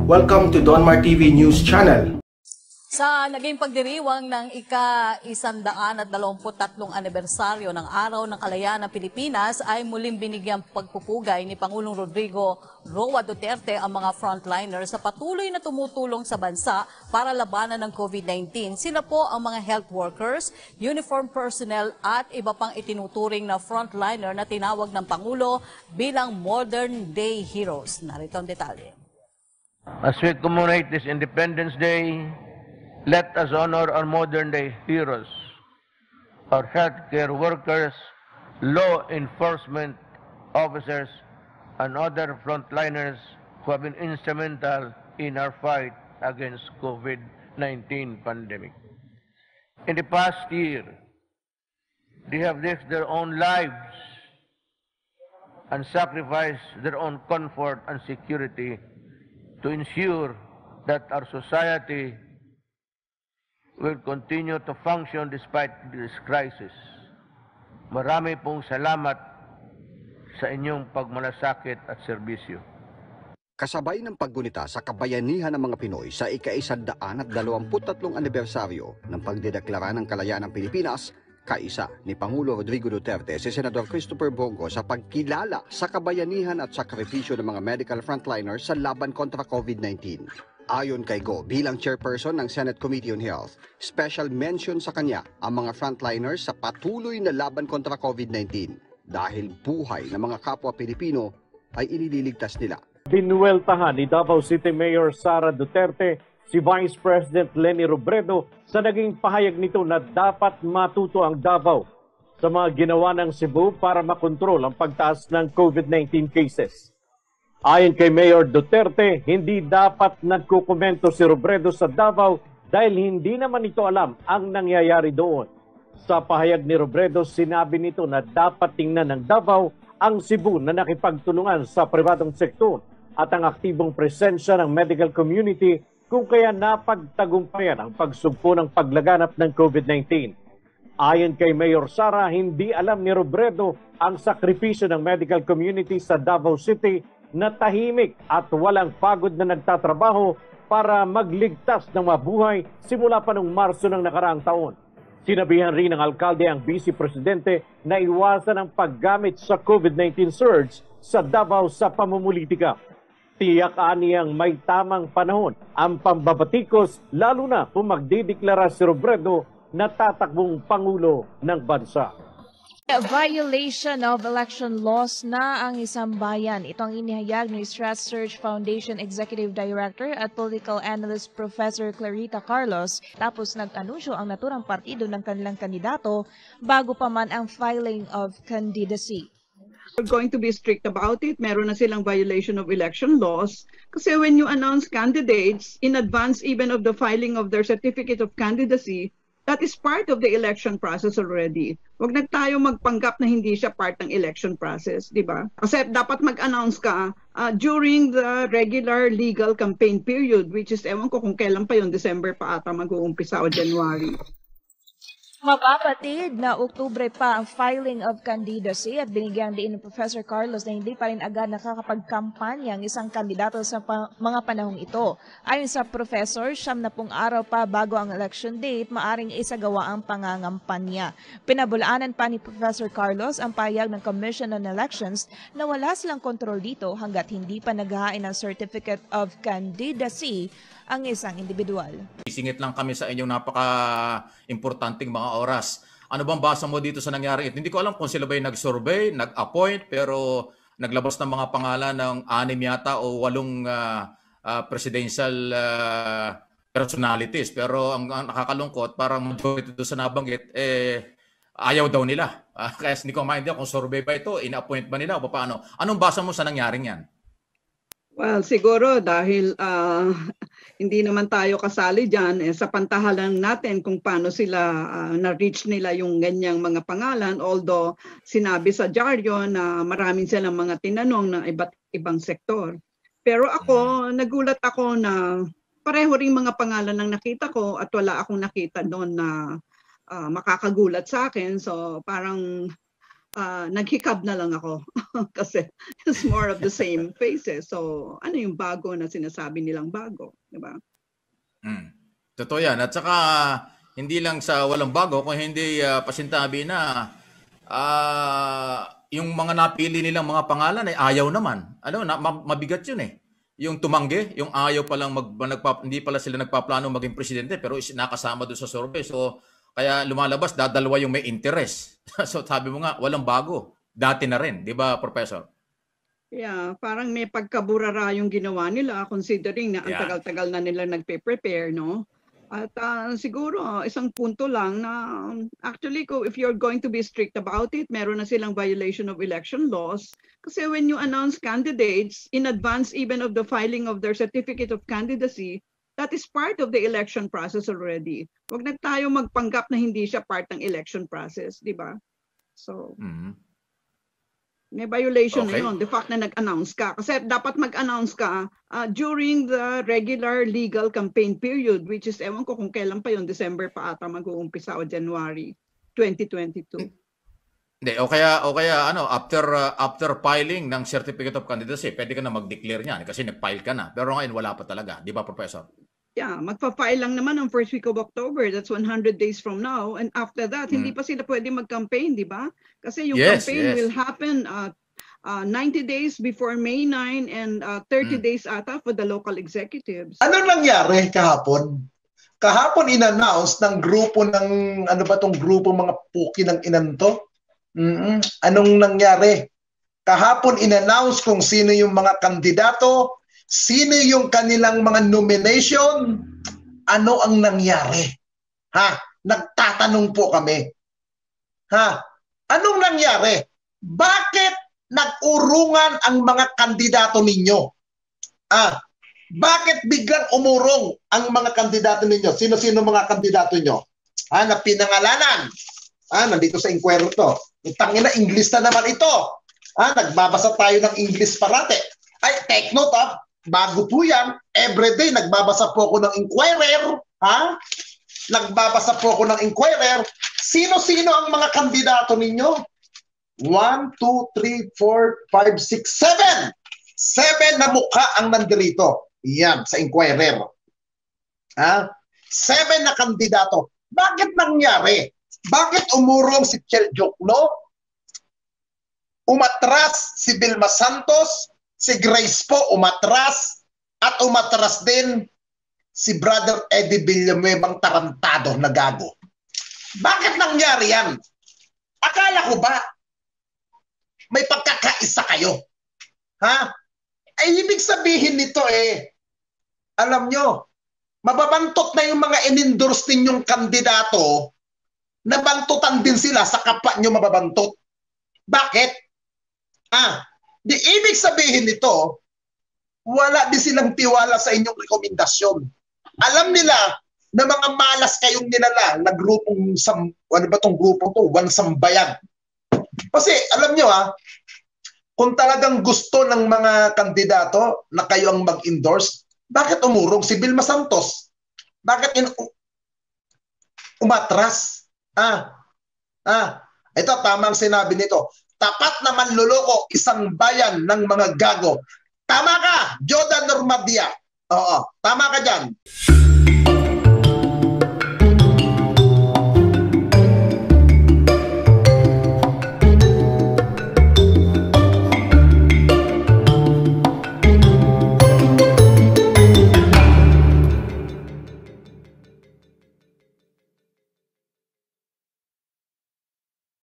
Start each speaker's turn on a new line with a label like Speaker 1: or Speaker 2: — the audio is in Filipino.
Speaker 1: Welcome to Donmar TV News Channel.
Speaker 2: Sa naging pagdiriwang ng ika-123 anibersaryo ng Araw ng Kalayaan ng Pilipinas ay muling binigyang pagpupugay ni Pangulong Rodrigo Roa Duterte ang mga frontliners sa patuloy na tumutulong sa bansa para labanan ng COVID-19. Sila po ang mga health workers, uniform personnel at iba pang itinuturing na frontliner na tinawag ng Pangulo bilang modern day heroes. Narito ang detalye.
Speaker 3: As we commemorate this Independence Day, let us honor our modern-day heroes, our healthcare workers, law enforcement officers, and other frontliners who have been instrumental in our fight against COVID-19 pandemic. In the past year, they have risked their own lives and sacrificed their own comfort and security to ensure that our society will continue to function despite this crisis. Marami pong salamat sa inyong pagmalasakit at serbisyo.
Speaker 4: Kasabay ng paggunita sa kabayanihan ng mga Pinoy sa ika-123 anibersaryo ng pagdedeklara ng kalayaan ng Pilipinas, kaisa ni Pangulo Rodrigo Duterte si Senador Christopher Bongo sa pagkilala sa kabayanihan at sakripisyo ng mga medical frontliners sa laban kontra COVID-19. Ayon kay Go, bilang chairperson ng Senate Committee on Health, special mention sa kanya ang mga frontliners sa patuloy na laban kontra COVID-19 dahil buhay ng mga kapwa Pilipino ay inililigtas nila.
Speaker 5: Binuweltahan ni Davao City Mayor Sara Duterte si Vice President Leni Robredo sa naging pahayag nito na dapat matuto ang Davao sa mga ginawa ng Cebu para makontrol ang pagtaas ng COVID-19 cases. Ayon kay Mayor Duterte, hindi dapat nagkukomento si Robredo sa Davao dahil hindi naman ito alam ang nangyayari doon. Sa pahayag ni Robredo, sinabi nito na dapat tingnan ng Davao ang Cebu na nakipagtulungan sa pribadong sektor at ang aktibong presensya ng medical community kung kaya napagtagumpayan ang pagsugpo ng paglaganap ng COVID-19. Ayon kay Mayor Sara, hindi alam ni Robredo ang sakripisyo ng medical community sa Davao City na tahimik at walang pagod na nagtatrabaho para magligtas ng mabuhay simula pa noong Marso ng nakaraang taon. Sinabihan rin ng alkalde ang Vice Presidente na iwasan ang paggamit sa COVID-19 surge sa Davao sa pamumulitika. Tiyak aniyang may tamang panahon ang pambabatikos lalo na kung magdideklara si Robredo na tatakbong Pangulo ng bansa.
Speaker 6: Violation of election laws na ang isang bayan. Ito ang inihayag ni Strat Search Foundation Executive Director at Political Analyst Professor Clarita Carlos tapos nag-anunsyo ang naturang partido ng kanilang kandidato bago pa man ang filing of candidacy.
Speaker 7: We're going to be strict about it. Meron na silang violation of election laws. Kasi when you announce candidates in advance even of the filing of their certificate of candidacy, that is part of the election process already. Huwag na tayo magpanggap na hindi siya part ng election process, di ba? Kasi dapat mag-announce ka during the regular legal campaign period, which is, ewan ko kung kailan pa yun, December pa ata mag-uumpisa o January.
Speaker 6: Mapapatid na Oktubre pa ang filing of candidacy at binigyang diin ni Professor Carlos na hindi pa rin agad nakakapagkampanya ang isang kandidato sa mga panahong ito. Ayon sa Professor, 70 araw pa bago ang election date, maaring isagawa ang pangangampanya. Pinabulaanan pa ni Professor Carlos ang payag ng Commission on Elections na wala silang kontrol dito hanggat hindi pa naghahain ng Certificate of Candidacy ang isang individual.
Speaker 8: Isingit lang kami sa inyong napaka-importanting mga oras. Ano bang basa mo dito sa nangyari? Hindi ko alam kung sila ba yung nag-survey, nag-appoint, pero naglabas ng mga pangalan ng 6 yata o 8 presidential personalities. Pero ang nakakalungkot, parang majority doon sa nabanggit, ayaw daw nila. Kaya hindi ko maintindihan kung survey ba ito, ina-appoint ba nila o paano. Anong basa mo sa nangyaring yan?
Speaker 7: Well, siguro dahil hindi naman tayo kasali dyan, sa pantahalan natin kung paano sila na-reach nila yung ganyang mga pangalan. Although sinabi sa dyaryo na maraming silang mga tinanong ng iba't ibang sektor. Pero ako, nagulat ako na pareho ring mga pangalan ang nakita ko at wala akong nakita doon na makakagulat sa akin. So parang naghikab na lang ako kasi it's more of the same faces. So ano yung bago na sinasabi nilang bago, di ba?
Speaker 8: Totoo yan. At saka hindi lang sa walang bago, kung hindi pasintabi na yung mga napili nilang mga pangalan ay ayaw naman. Mabigat yun eh. Yung tumanggi, yung ayaw palang hindi pala sila nagpaplano maging presidente pero nakasama doon sa survey. So kaya lumalabas, dadalwa yung may interest. So sabi mo nga, walang bago. Dati na rin, di ba, Professor?
Speaker 7: Yeah, parang may pagkaburara yung ginawa nila considering na ang tagal-tagal na nila nagpe-prepare, no? At siguro, isang punto lang na actually, if you're going to be strict about it, meron na silang violation of election laws. Kasi when you announce candidates in advance even of the filing of their certificate of candidacy, that is part of the election process already. Huwag na tayo magpanggap na hindi siya part ng election process, di ba? So, may violation na yun, the fact na nag-announce ka. Kasi dapat mag-announce ka during the regular legal campaign period, which is, ewan ko kung kailan pa yun, December pa ata mag-uumpisa o January 2022.
Speaker 8: Hindi, o kaya after filing ng certificate of candidacy, pwede ka na mag-declare niyan kasi nag-file ka na. Pero ngayon wala pa talaga, di ba, Professor?
Speaker 7: Yeah, magpa-file lang naman ang first week of October. That's 100 days from now. And after that, hindi pa sila pwede mag-campaign, di ba? Kasi yung campaign will happen 90 days before May 9 and 30 days ata for the local executives.
Speaker 9: Ano nangyari kahapon? Kahapon in-announce ng grupo ng, ano ba tong grupo mga puki ng inanto? Anong nangyari? Kahapon in-announce kung sino yung mga kandidato, sino yung kanilang mga nomination, ano ang nangyari? Nagtatanong po kami. Anong nangyari? Bakit nag-urungan ang mga kandidato ninyo? Bakit biglang umurong ang mga kandidato ninyo? Sino-sino mga kandidato nyo? Na pinangalanan. Nandito sa inquiry to. Tangina, English na naman ito. Nagbabasa tayo ng English parate. Ay, take note bago po yan, everyday nagbabasa po ako ng Inquirer, Nagbabasa po ako ng Inquirer. Sino-sino ang mga kandidato ninyo? 1, 2, 3, 4, 5, 6, 7. 7 na mukha ang nandirito. Yan, sa Inquirer. 7 na kandidato. Bakit nangyari? Bakit umurong si Chel Jokno? Umatras si Vilma Santos, si Grace po umatras, at umatras din si Brother Eddie Villanuevang tarantado na gago. Bakit nangyari yan? Akala ko ba may pagkakaisa kayo? Ay ibig sabihin nito alam nyo, mababantot na yung mga in-endorse ninyong kandidato, nabantutan din sila sa kapwa nyo mababantot. Bakit? Di ibig sabihin nito, wala din silang tiwala sa inyong rekomendasyon. Alam nila na mga malas kayong nilala na grupong, ano ba tong grupong to? Wansambayag. Kasi alam nyo kung talagang gusto ng mga kandidato na kayo ang mag-endorse, bakit umurong si Vilma Santos? Bakit umatras? Ito, tamang sinabi nito. Tapat na manluloko, isang bayan ng mga gago. Tama ka, Jodan Normadia. Oo, tama ka dyan.